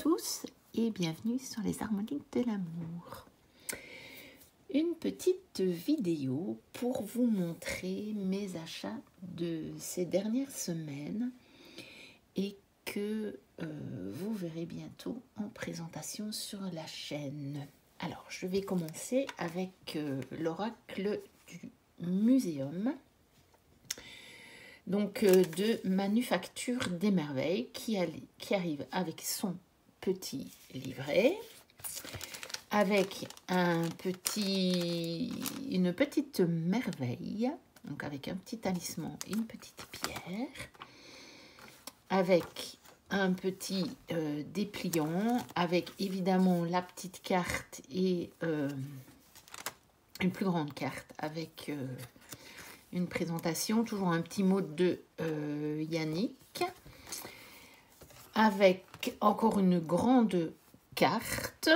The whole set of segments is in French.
tous et bienvenue sur les harmoniques de l'amour. Une petite vidéo pour vous montrer mes achats de ces dernières semaines et que vous verrez bientôt en présentation sur la chaîne. Alors, je vais commencer avec l'oracle du muséum. Donc de Manufacture des Merveilles qui arrive avec son petit livret, avec une petite merveille, donc avec un petit talisman et une petite pierre, avec un petit dépliant, avec évidemment la petite carte et une plus grande carte avec une présentation, toujours un petit mot de Yannick, avec encore une grande carte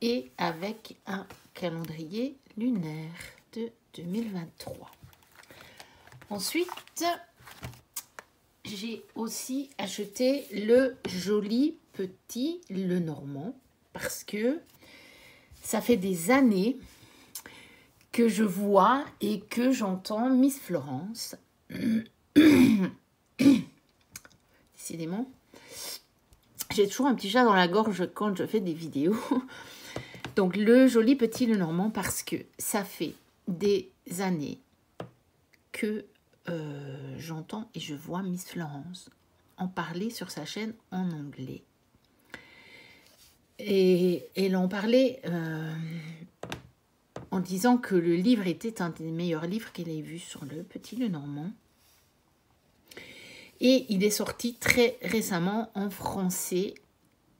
et avec un calendrier lunaire de 2023. Ensuite, j'ai aussi acheté le joli petit Lenormand parce que ça fait des années que je vois et que j'entends Miss Florence. Décidément, j'ai toujours un petit chat dans la gorge quand je fais des vidéos. Donc le joli petit Lenormand parce que ça fait des années que j'entends et je vois Miss Florence en parler sur sa chaîne en anglais. Et elle en parlait en disant que le livre était un des meilleurs livres qu'elle ait vu sur le petit Lenormand. Et il est sorti très récemment en français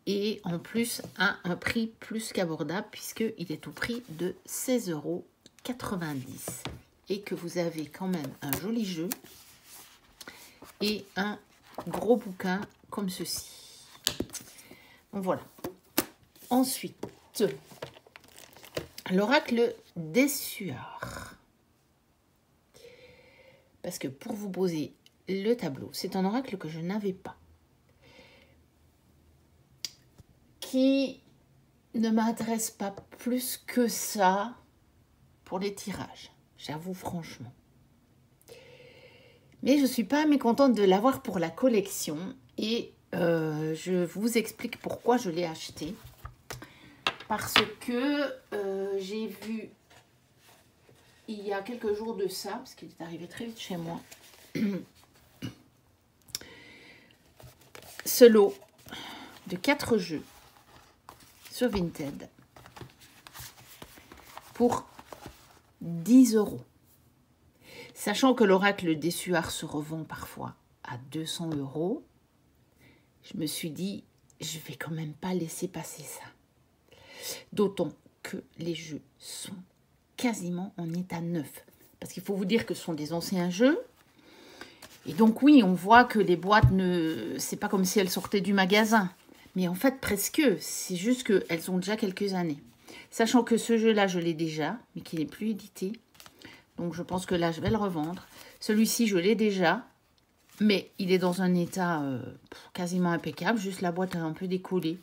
et en plus à un prix plus qu'abordable puisqu'il est au prix de 16,90 € et que vous avez quand même un joli jeu et un gros bouquin comme ceci. Donc voilà. Ensuite, l'oracle des sueurs. Parce que pour vous poser le tableau, c'est un oracle que je n'avais pas. Qui ne m'intéresse pas plus que ça pour les tirages. J'avoue franchement. Mais je ne suis pas mécontente de l'avoir pour la collection. Et je vous explique pourquoi je l'ai acheté. Parce que j'ai vu il y a quelques jours de ça, parce qu'il est arrivé très vite chez moi, ce lot de 4 jeux sur Vinted pour 10 €. Sachant que l'oracle des sueurs se revend parfois à 200 €, je me suis dit, je vais quand même pas laisser passer ça. D'autant que les jeux sont quasiment en état neuf. Parce qu'il faut vous dire que ce sont des anciens jeux. Et donc oui, on voit que les boîtes, c'est pas comme si elles sortaient du magasin. Mais en fait, presque. C'est juste qu'elles ont déjà quelques années. Sachant que ce jeu-là, je l'ai déjà, mais qu'il n'est plus édité. Donc je pense que là, je vais le revendre. Celui-ci, je l'ai déjà. Mais il est dans un état quasiment impeccable. Juste la boîte est un peu décollée.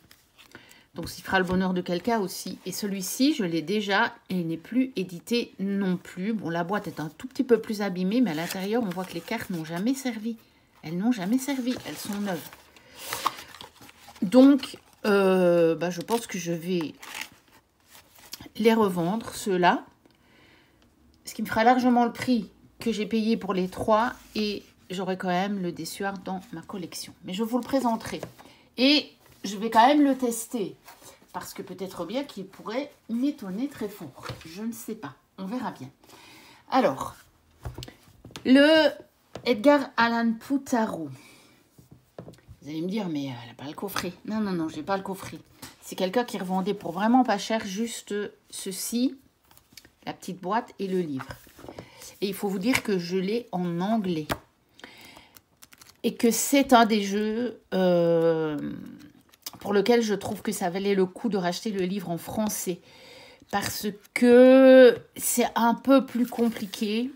Donc, ça fera le bonheur de quelqu'un aussi. Et celui-ci, je l'ai déjà et il n'est plus édité non plus. Bon, la boîte est un tout petit peu plus abîmée, mais à l'intérieur, on voit que les cartes n'ont jamais servi. Elles n'ont jamais servi. Elles sont neuves. Donc, je pense que je vais les revendre, ceux-là. Ce qui me fera largement le prix que j'ai payé pour les 3. Et j'aurai quand même le dessueur dans ma collection. Mais je vous le présenterai. Et je vais quand même le tester. Parce que peut-être bien qu'il pourrait m'étonner très fort. Je ne sais pas. On verra bien. Alors, le Edgar Allan Poe Tarot. Vous allez me dire, mais elle n'a pas le coffret. Non, non, non, je n'ai pas le coffret. C'est quelqu'un qui revendait pour vraiment pas cher juste ceci, la petite boîte et le livre. Et il faut vous dire que je l'ai en anglais. Et que c'est un des jeux pour lequel je trouve que ça valait le coup de racheter le livre en français. Parce que c'est un peu plus compliqué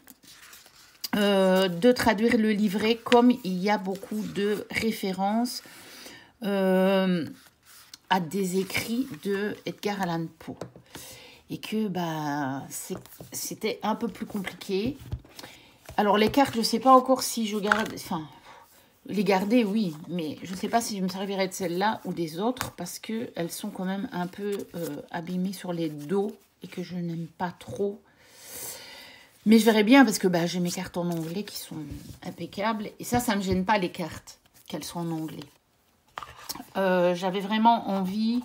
de traduire le livret, comme il y a beaucoup de références à des écrits de Edgar Allan Poe. Et que bah, c'était un peu plus compliqué. Alors les cartes, je ne sais pas encore si je garde... Enfin, les garder, oui. Mais je ne sais pas si je me servirai de celle-là ou des autres. Parce qu'elles sont quand même un peu abîmées sur les dos. Et que je n'aime pas trop. Mais je verrai bien parce que bah, j'ai mes cartes en anglais qui sont impeccables. Et ça ne me gêne pas les cartes, qu'elles soient en anglais. J'avais vraiment envie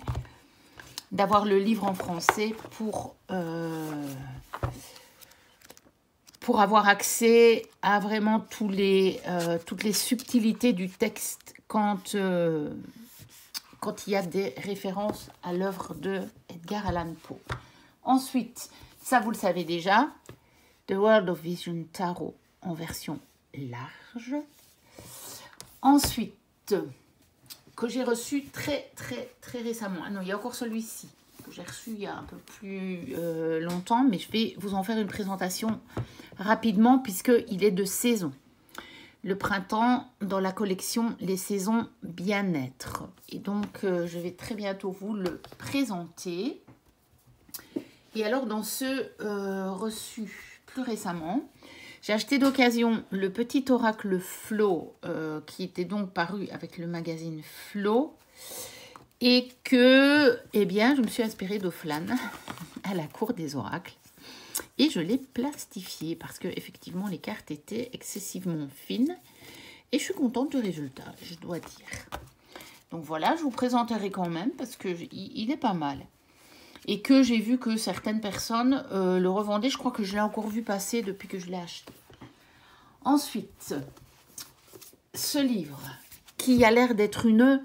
d'avoir le livre en français pour avoir accès à vraiment toutes les subtilités du texte quand il y a des références à l'œuvre de Edgar Allan Poe. Ensuite, ça vous le savez déjà, The World of Vision Tarot en version large. Ensuite, que j'ai reçu très récemment. Ah non, il y a encore celui-ci que j'ai reçu il y a un peu plus longtemps, mais je vais vous en faire une présentation rapidement puisqu'il est de saison. Le printemps dans la collection Les Saisons Bien-être. Et donc, je vais très bientôt vous le présenter. Et alors, dans ce reçu plus récemment, j'ai acheté d'occasion le petit oracle Flo, qui était donc paru avec le magazine Flo. Et que, eh bien, je me suis inspirée d'Oflan à la cour des oracles. Et je l'ai plastifié parce que effectivement les cartes étaient excessivement fines. Et je suis contente du résultat, je dois dire. Donc voilà, je vous présenterai quand même parce qu'il est pas mal. Et que j'ai vu que certaines personnes le revendaient. Je crois que je l'ai encore vu passer depuis que je l'ai acheté. Ensuite, ce livre qui a l'air d'être une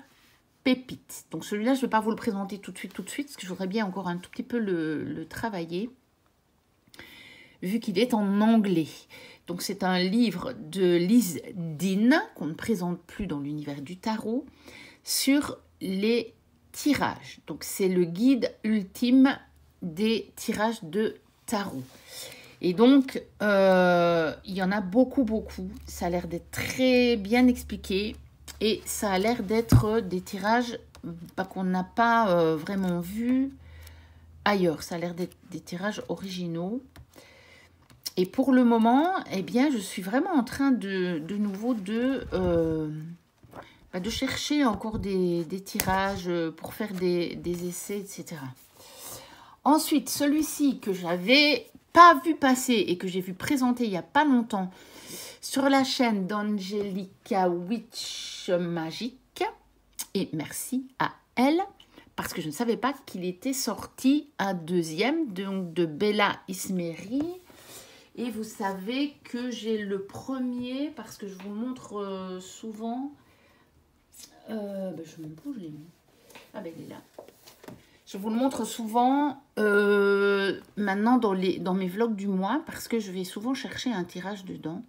pépite. Donc celui-là, je ne vais pas vous le présenter tout de suite, parce que je voudrais bien encore un tout petit peu le travailler, vu qu'il est en anglais. Donc c'est un livre de Liz Dean, qu'on ne présente plus dans l'univers du tarot, sur les tirages. Donc c'est le guide ultime des tirages de tarot. Et donc, il y en a beaucoup. Ça a l'air d'être très bien expliqué. Et ça a l'air d'être des tirages qu'on n'a pas vraiment vus ailleurs. Ça a l'air d'être des tirages originaux. Et pour le moment, eh bien, je suis vraiment en train de nouveau de chercher encore des tirages pour faire des essais, etc. Ensuite, celui-ci que j'avais pas vu passer et que j'ai vu présenter il n'y a pas longtemps sur la chaîne d'Angelica Witch Magic. Et merci à elle, parce que je ne savais pas qu'il était sorti un deuxième, donc de Bella Ismeri. Et vous savez que j'ai le premier, parce que je vous montre souvent. Je ne sais même pas où je l'ai mis. Ah ben, il est là. Je vous le montre souvent maintenant dans mes vlogs du mois, parce que je vais souvent chercher un tirage dedans.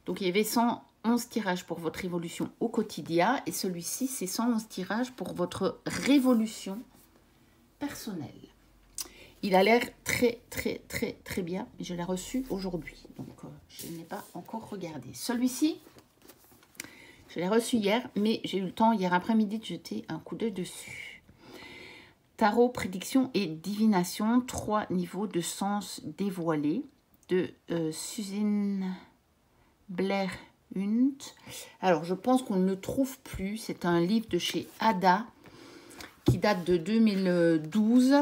Donc, il y avait 111 tirages pour votre évolution au quotidien. Et celui-ci, c'est 111 tirages pour votre révolution personnelle. Il a l'air très bien. Je l'ai reçu aujourd'hui. Donc, je n'ai pas encore regardé. Celui-ci, je l'ai reçu hier, mais j'ai eu le temps hier après-midi de jeter un coup d'œil dessus. Tarot, prédiction et divination, 3 niveaux de sens dévoilés de Suzanne Blair Hunt. Alors, je pense qu'on ne le trouve plus. C'est un livre de chez Ada qui date de 2012.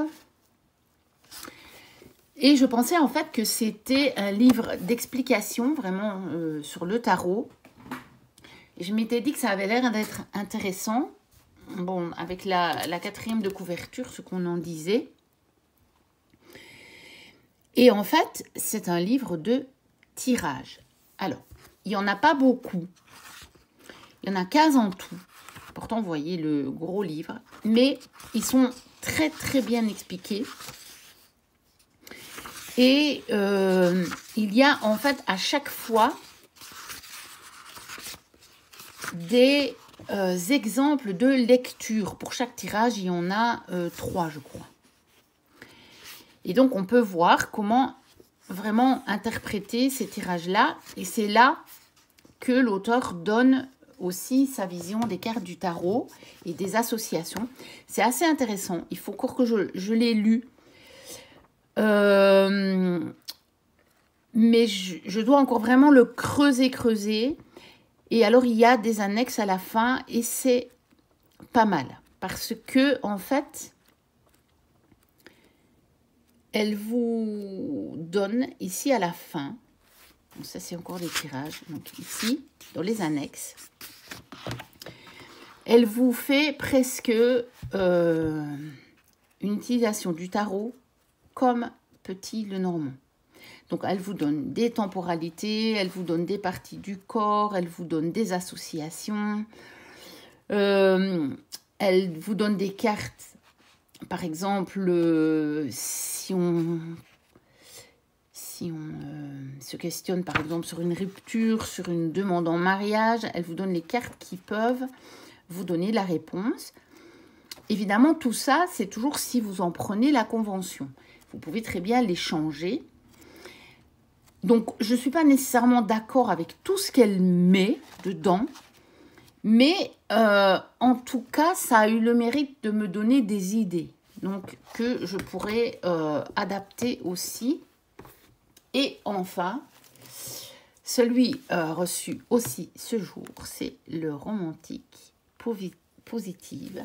Et je pensais en fait que c'était un livre d'explication vraiment sur le tarot. Et je m'étais dit que ça avait l'air d'être intéressant. Bon, avec la 4e de couverture, ce qu'on en disait. Et en fait, c'est un livre de tirage. Alors, il n'y en a pas beaucoup. Il y en a 15 en tout. Pourtant, vous voyez le gros livre. Mais ils sont très bien expliqués. Et il y a en fait à chaque fois des exemples de lecture. Pour chaque tirage, il y en a 3, je crois. Et donc, on peut voir comment vraiment interpréter ces tirages-là. Et c'est là que l'auteur donne aussi sa vision des cartes du tarot et des associations. C'est assez intéressant. Il faut encore que je l'ai lu. Mais je dois encore vraiment le creuser. Et alors, il y a des annexes à la fin et c'est pas mal. Parce que, en fait, elle vous donne ici à la fin. Donc ça, c'est encore des tirages. Donc ici, dans les annexes, elle vous fait presque une utilisation du tarot comme Petit Lenormand. Donc, elle vous donne des temporalités, elle vous donne des parties du corps, elle vous donne des associations, elle vous donne des cartes. Par exemple, si on se questionne par exemple sur une rupture, sur une demande en mariage, elle vous donne les cartes qui peuvent vous donner la réponse. Évidemment, tout ça, c'est toujours si vous en prenez la convention. Vous pouvez très bien les changer. Donc, je ne suis pas nécessairement d'accord avec tout ce qu'elle met dedans, mais en tout cas, ça a eu le mérite de me donner des idées, donc que je pourrais adapter aussi. Et enfin, celui reçu aussi ce jour, c'est le romantique positive.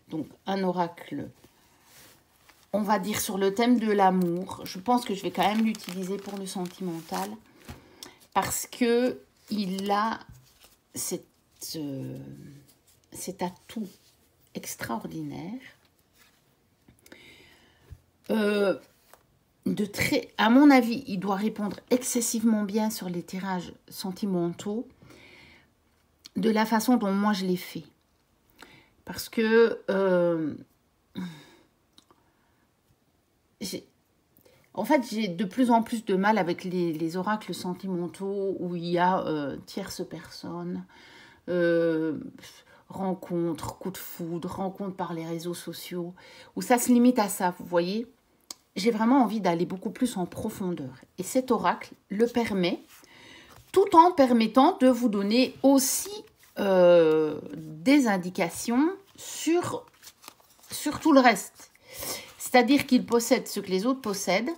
Donc, un oracle, on va dire, sur le thème de l'amour. Je pense que je vais quand même l'utiliser pour le sentimental parce que il a cet atout extraordinaire à mon avis, il doit répondre excessivement bien sur les tirages sentimentaux de la façon dont moi je l'ai fait. Parce que en fait, j'ai de plus en plus de mal avec les oracles sentimentaux où il y a tierce personne, rencontre, coup de foudre, rencontre par les réseaux sociaux, où ça se limite à ça, vous voyez. J'ai vraiment envie d'aller beaucoup plus en profondeur. Et cet oracle le permet, tout en permettant de vous donner aussi des indications sur tout le reste. C'est-à-dire qu'il possède ce que les autres possèdent,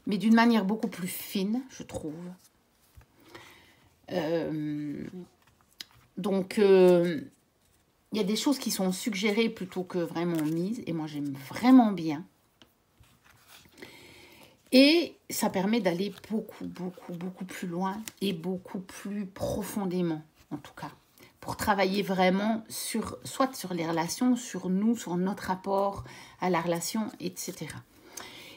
mais d'une manière beaucoup plus fine, je trouve. Donc, il y a des choses qui sont suggérées plutôt que vraiment mises, et moi j'aime vraiment bien. Et ça permet d'aller beaucoup plus loin et beaucoup plus profondément, en tout cas, pour travailler vraiment soit sur les relations, sur nous, sur notre rapport à la relation, etc.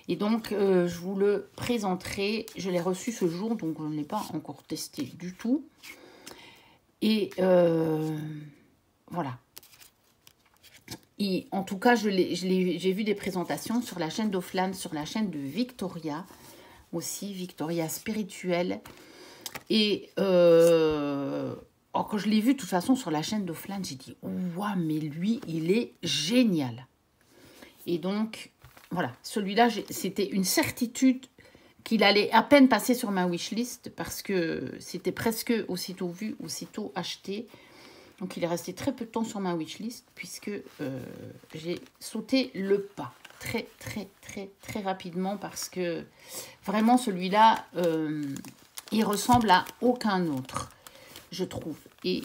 Et donc, je vous le présenterai. Je l'ai reçu ce jour, donc je ne l'ai pas encore testé du tout. Et voilà. Et en tout cas, j'ai vu des présentations sur la chaîne d'Offland, sur la chaîne de Victoria, aussi, Victoria Spirituelle. Et quand je l'ai vu, de toute façon, sur la chaîne d'Offland, j'ai dit, waouh, mais lui, il est génial. Et donc, voilà, celui-là, c'était une certitude qu'il allait à peine passer sur ma wishlist parce que c'était presque aussitôt vu, aussitôt acheté. Donc, il est resté très peu de temps sur ma wishlist puisque j'ai sauté le pas très rapidement parce que vraiment, celui-là, il ressemble à aucun autre, je trouve. Et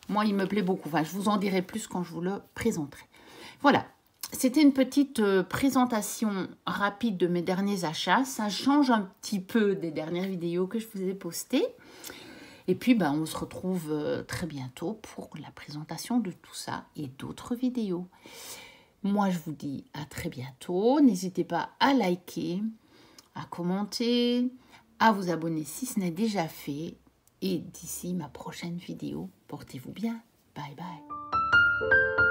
moi, il me plaît beaucoup. Enfin, je vous en dirai plus quand je vous le présenterai. Voilà. C'était une petite présentation rapide de mes derniers achats. Ça change un petit peu des dernières vidéos que je vous ai postées. Et puis, ben, on se retrouve très bientôt pour la présentation de tout ça et d'autres vidéos. Moi, je vous dis à très bientôt. N'hésitez pas à liker, à commenter, à vous abonner si ce n'est déjà fait. Et d'ici ma prochaine vidéo, portez-vous bien. Bye bye.